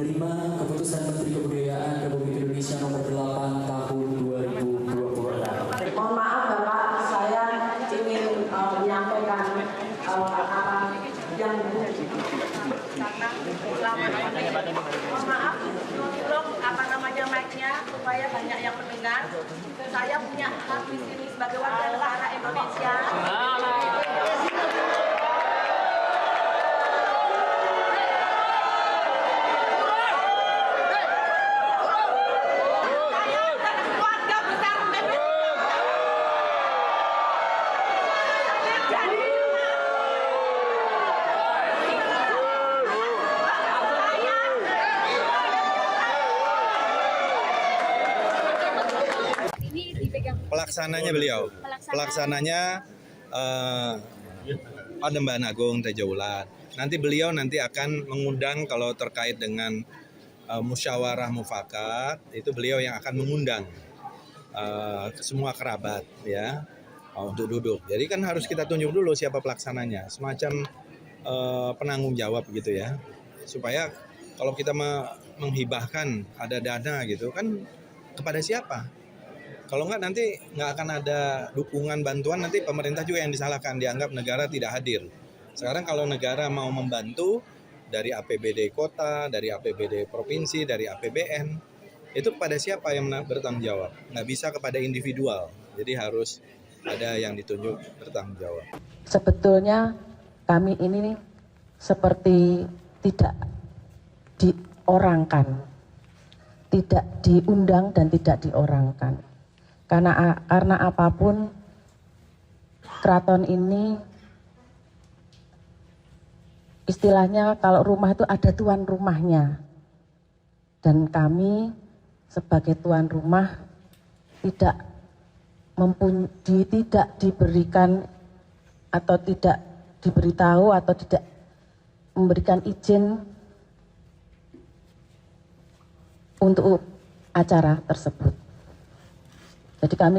menerima keputusan Menteri Kebudayaan Republik Indonesia nomor 8 tahun 2026. Mohon maaf Bapak, saya ingin menyampaikan yang mohon maaf, tolong mic-nya supaya banyak yang mendengar. Saya punya hak di sini sebagai warga negara Indonesia. Pelaksananya Panembahan Agung Tejo Ulat. Nanti beliau akan mengundang kalau terkait dengan musyawarah mufakat, itu beliau yang akan mengundang semua kerabat ya untuk duduk. Jadi kan harus kita tunjuk dulu siapa pelaksananya, semacam penanggung jawab gitu ya. Supaya kalau kita menghibahkan ada dana gitu kan kepada siapa? Kalau nggak nanti nggak akan ada dukungan bantuan, nanti pemerintah juga yang disalahkan, dianggap negara tidak hadir. Sekarang kalau negara mau membantu dari APBD kota, dari APBD provinsi, dari APBN, itu kepada siapa yang bertanggung jawab? Nggak bisa kepada individual, jadi harus ada yang ditunjuk bertanggung jawab. Sebetulnya kami ini seperti tidak diorangkan, tidak diundang dan tidak diorangkan. Karena apapun keraton ini istilahnya kalau rumah itu ada tuan rumahnya, dan kami sebagai tuan rumah tidak diberikan atau tidak diberitahu atau tidak memberikan izin untuk acara tersebut. Jadi kami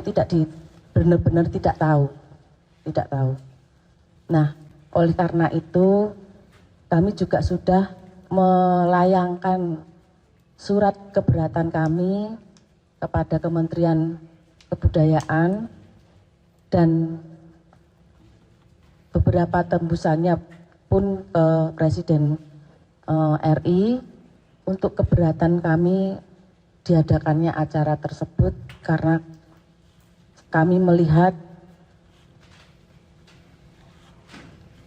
benar-benar tidak tahu. Nah, oleh karena itu kami juga sudah melayangkan surat keberatan kami kepada Kementerian Kebudayaan dan beberapa tembusannya pun ke Presiden RI untuk keberatan kami diadakannya acara tersebut karena kami melihat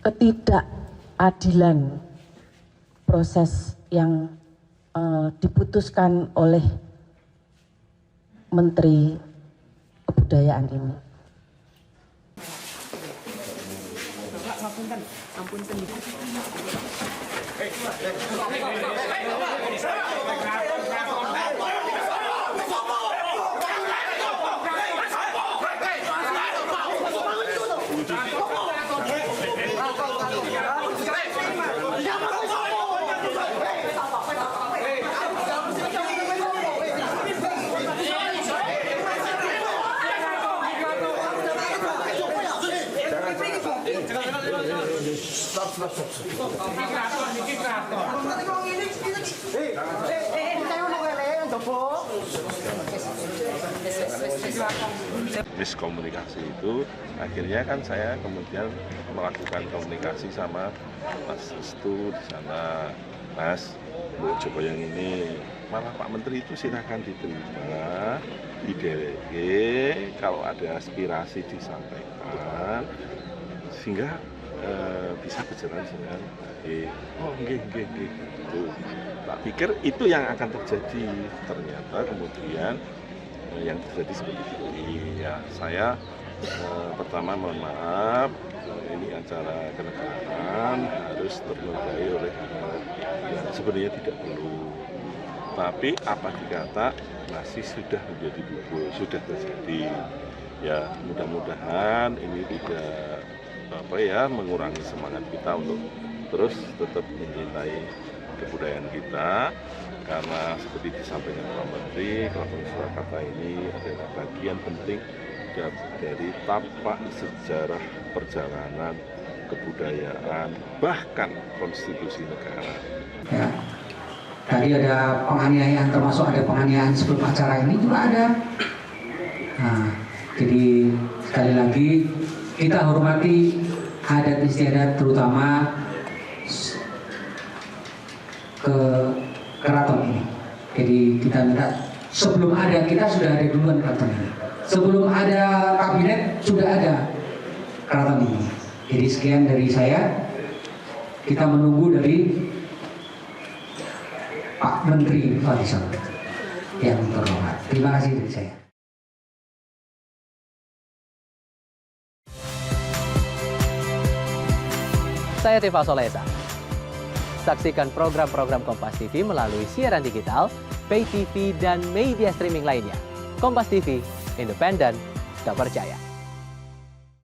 ketidakadilan proses yang diputuskan oleh Menteri Kebudayaan ini. Miskomunikasi itu akhirnya kan saya kemudian melakukan komunikasi sama Mas Restu di sana, Mas Bu Joko yang ini malah Pak Menteri itu silakan diterima di DLG, kalau ada aspirasi disampaikan sehingga bisa berjalan dengan baik. Oh, nggih. Gitu. Tak pikir itu yang akan terjadi, ternyata kemudian yang terjadi seperti ini. Ya, saya pertama mohon maaf, ini acara kenegaraan harus ternodai oleh yang sebenarnya tidak perlu. Tapi apa dikata masih sudah menjadi bubur, sudah terjadi. Ya, mudah-mudahan ini tidak mengurangi semangat kita untuk terus tetap mencintai kebudayaan kita, karena seperti disampaikan Pak Menteri, Keraton Surakarta ini adalah bagian penting dari tapak sejarah perjalanan kebudayaan bahkan konstitusi negara. Tadi ada penganiayaan, termasuk ada penganiayaan sebelum acara ini juga ada. Nah, jadi sekali lagi kita hormati adat istiadat, terutama ke keraton ini. Jadi kita minta, sebelum ada, kita sudah ada duluan keraton ini. Sebelum ada kabinet sudah ada keraton ini. Jadi sekian dari saya. Kita menunggu dari Pak Menteri Faisal yang terhormat. Terima kasih dari saya. Saya Tifa Solesa. Saksikan program-program Kompas TV melalui siaran digital, pay TV, dan media streaming lainnya. Kompas TV, independen, terpercaya.